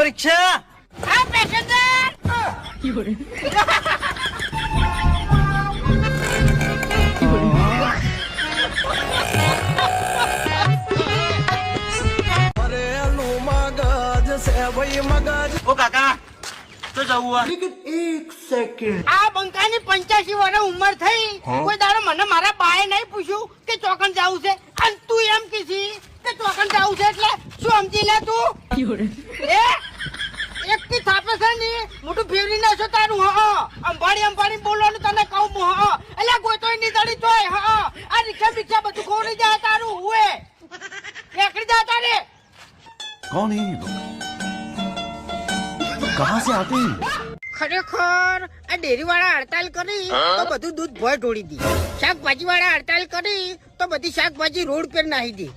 રિક્ષા હા પેસેન્જર ઓ કાકા તો જવું આ બંકાની 85 વર્ષ ઉંમર થઈ કોઈ દાડો મને મારા બાએ નહીં પૂછ્યું કે ચોકન જાવું છે અને તું એમ કીધી કે ચોકન જાવું છે એટલે શું સમજી લે તું એ એક થી થાપે છે ને મોટું ફેરવી નાખો તારું અંબાડી બોલવાનું તને કહું એટલે ગોતોય ની દડી તોય આ રિક્ષા બિક્ષા બધું ખોરી જાય તારું હુએ એકડી જા તારે कौन है ये लोग कहाँ से आते हैं ખરેખર આ ડેરી વાળા હડતાલ કરી તો બધું દૂધ ભોય ઢોળી દી શાકભાજી વાળા હડતાલ કરી તો બધી શાકભાજી રોડ પર નાખી દી